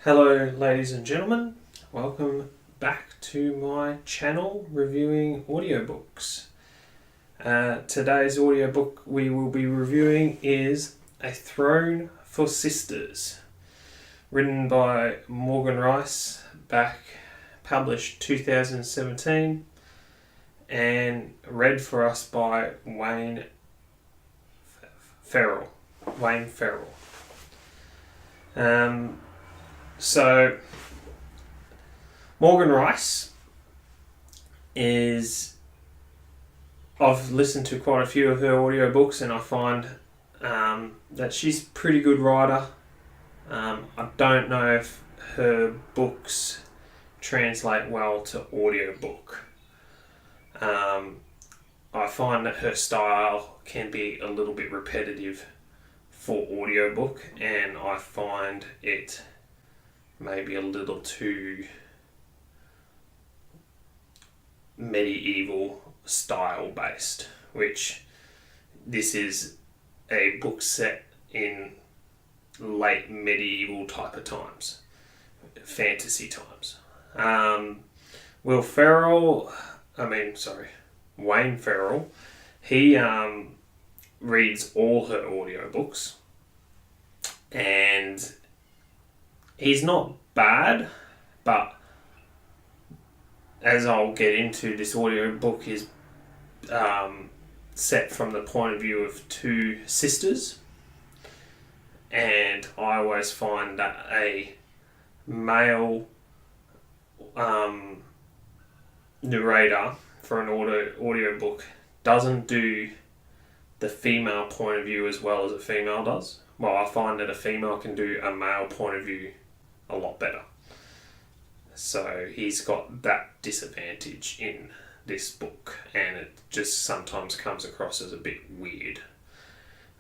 Hello ladies and gentlemen, welcome back to my channel reviewing audiobooks. Today's audiobook we will be reviewing is A Throne for Sisters, written by Morgan Rice, published 2017 and read for us by Wayne Farrell. So, Morgan Rice I've listened to quite a few of her audiobooks and I find that she's a pretty good writer. I don't know if her books translate well to audiobook. I find that her style can be a little bit repetitive for audiobook, and I find it maybe a little too medieval style based, which this is a book set in late medieval type of times, fantasy times. Wayne Farrell, he reads all her audiobooks, and he's not bad, but as I'll get into, this audiobook is set from the point of view of two sisters, and I always find that a male narrator for an audiobook doesn't do the female point of view as well as a female does. Well, I find that a female can do a male point of view a lot better. So he's got that disadvantage in this book, and it just sometimes comes across as a bit weird,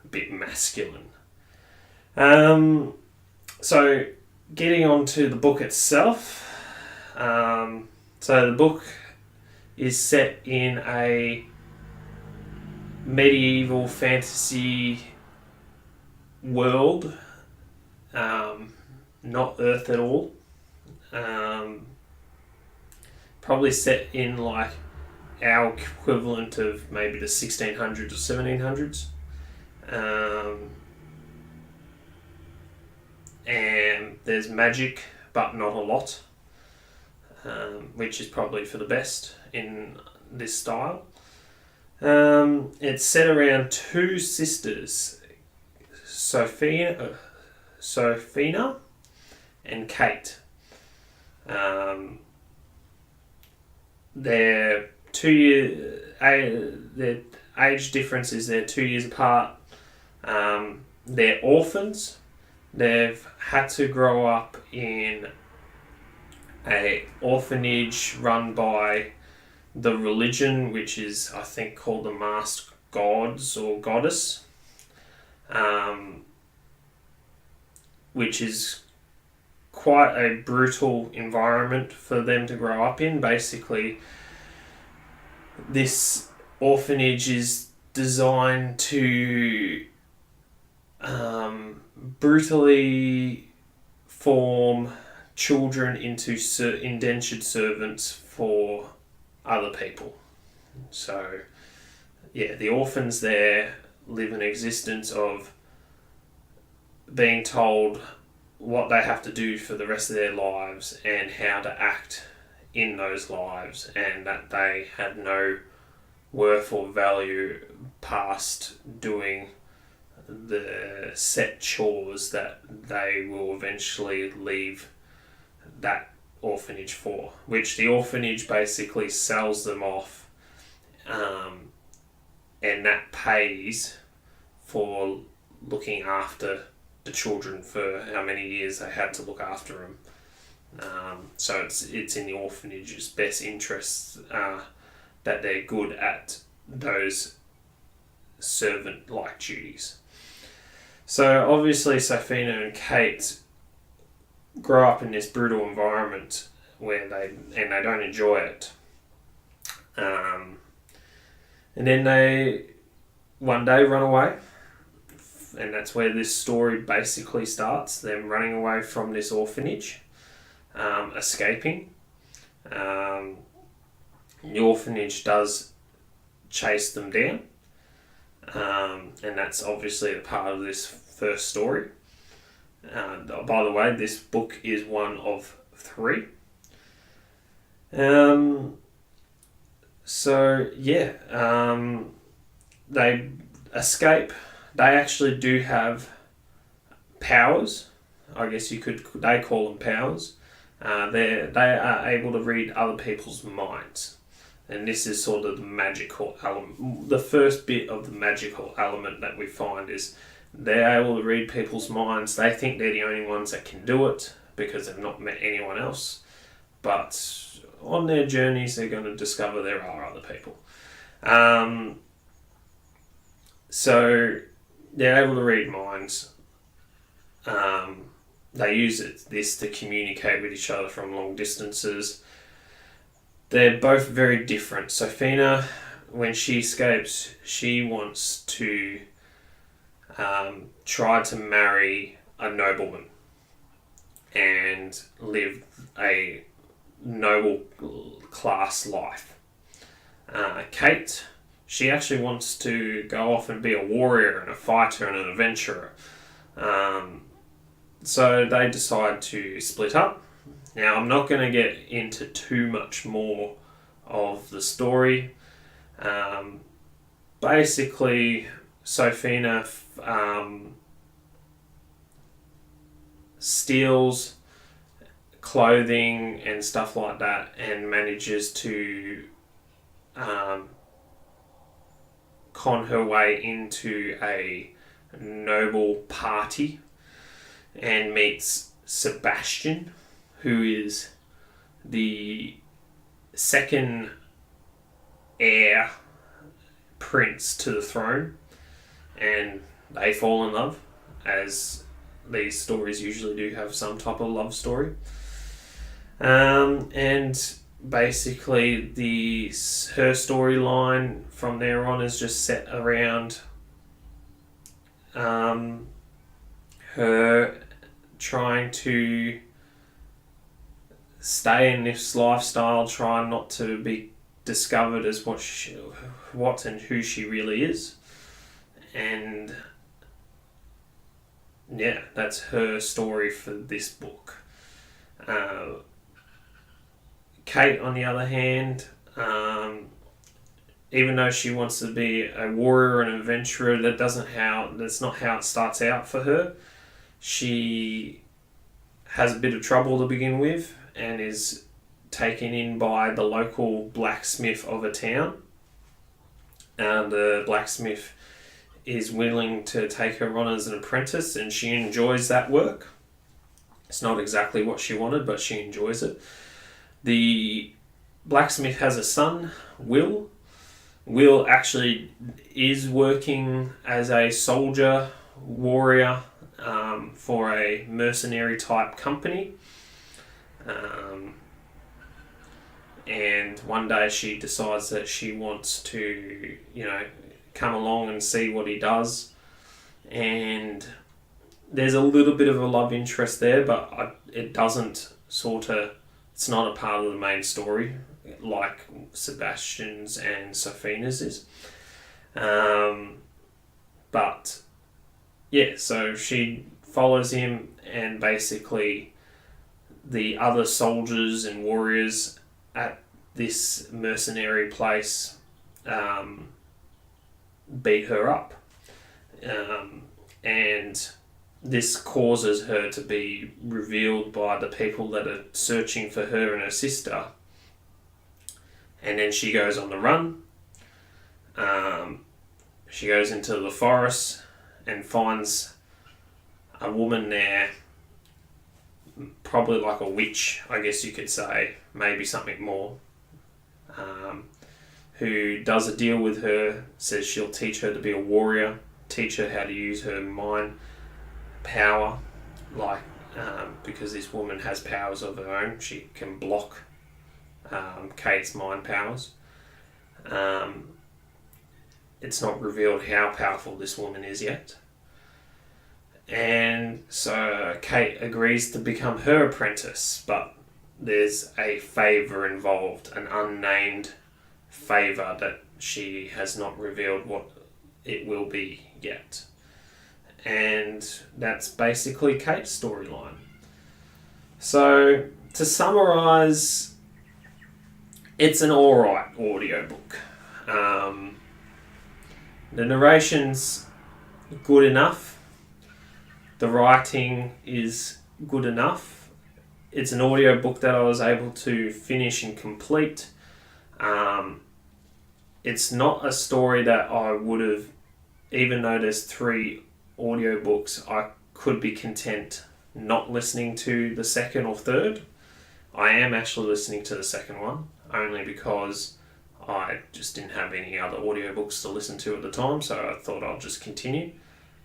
a bit masculine. So getting on to the book itself. So the book is set in a medieval fantasy world, not Earth at all. Probably set in like our equivalent of maybe the 1600s or 1700s. And there's magic, but not a lot, which is probably for the best in this style. It's set around two sisters, Sophina and Kate. Their age difference is they're 2 years apart. They're orphans. They've had to grow up in a orphanage run by the religion, which is I think called the Masked Gods or Goddess, which is quite a brutal environment for them to grow up in. Basically, this orphanage is designed to brutally form children into indentured servants for other people. So, yeah, the orphans there live an existence of being told what they have to do for the rest of their lives and how to act in those lives, and that they have no worth or value past doing the set chores that they will eventually leave that orphanage for, which the orphanage basically sells them off, and that pays for looking after the children for how many years they had to look after them. So it's in the orphanage's best interests that they're good at those servant-like duties. So obviously Sophina and Kate grow up in this brutal environment where they don't enjoy it. And then they one day run away and that's where this story basically starts. Them running away from this orphanage, escaping. The orphanage does chase them down, and that's obviously a part of this first story. By the way, this book is one of 3. They escape. They actually do have powers. I guess they call them powers. They are able to read other people's minds. And this is sort of the magical element. The first bit of the magical element that we find is they're able to read people's minds. They think they're the only ones that can do it because they've not met anyone else. But on their journeys, they're going to discover there are other people. So they're able to read minds. They use this to communicate with each other from long distances. They're both very different. Sophina, when she escapes, she wants to try to marry a nobleman and live a noble class life. Kate, she actually wants to go off and be a warrior and a fighter and an adventurer. So they decide to split up. Now, I'm not going to get into too much more of the story. Basically, Sophina steals clothing and stuff like that and manages to con her way into a noble party and meets Sebastian, who is the second heir prince to the throne, and they fall in love, as these stories usually do have some type of love story. And basically her storyline from there on is just set around her trying to stay in this lifestyle, trying not to be discovered as what and who she really is. And yeah, that's her story for this book. Kate, on the other hand, even though she wants to be a warrior and an adventurer, that's not how it starts out for her. She has a bit of trouble to begin with and is taken in by the local blacksmith of a town. The blacksmith is willing to take her on as an apprentice, and she enjoys that work. It's not exactly what she wanted, but she enjoys it. The blacksmith has a son, Will. Will actually is working as a soldier, warrior, for a mercenary type company. And one day she decides that she wants to, come along and see what he does. And there's a little bit of a love interest there, but it doesn't it's not a part of the main story like Sebastian's and Sophina's is. But yeah, so she follows him, and basically the other soldiers and warriors at this mercenary place beat her up. And this causes her to be revealed by the people that are searching for her and her sister. And then she goes on the run. She goes into the forest and finds a woman there, probably like a witch, I guess you could say, maybe something more, who does a deal with her, says she'll teach her to be a warrior, teach her how to use her mind power, because this woman has powers of her own. She can block Kate's mind powers. It's not revealed how powerful this woman is yet. And so Kate agrees to become her apprentice, but there's a favour involved, an unnamed favour that she has not revealed what it will be yet. And that's basically Kate's storyline. So, to summarise, it's an alright audiobook. The narration's good enough. The writing is good enough. It's an audiobook that I was able to finish and complete. It's not a story that I would have, even though there's 3 audiobooks, I could be content not listening to the second or third. I am actually listening to the second one, only because I just didn't have any other audiobooks to listen to at the time, so I thought I'll just continue.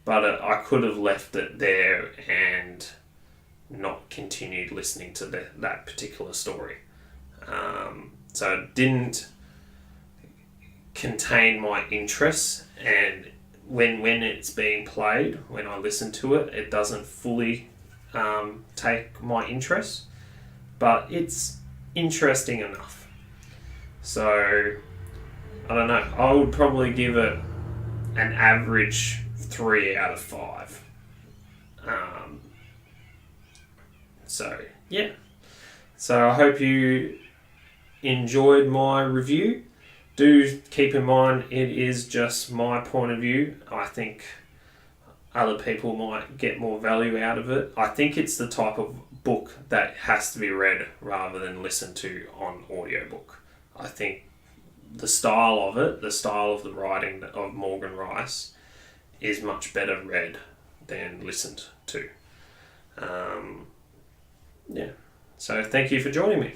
But I could have left it there and not continued listening to that particular story. So it didn't contain my interests, and when it's being played, when I listen to it, it doesn't fully take my interest, but it's interesting enough. So, I don't know, I would probably give it an average 3 out of 5. So, yeah. So, I hope you enjoyed my review. Do keep in mind, it is just my point of view. I think other people might get more value out of it. I think it's the type of book that has to be read rather than listened to on audiobook. I think the style of it, the style of the writing of Morgan Rice, is much better read than listened to. Yeah. So thank you for joining me.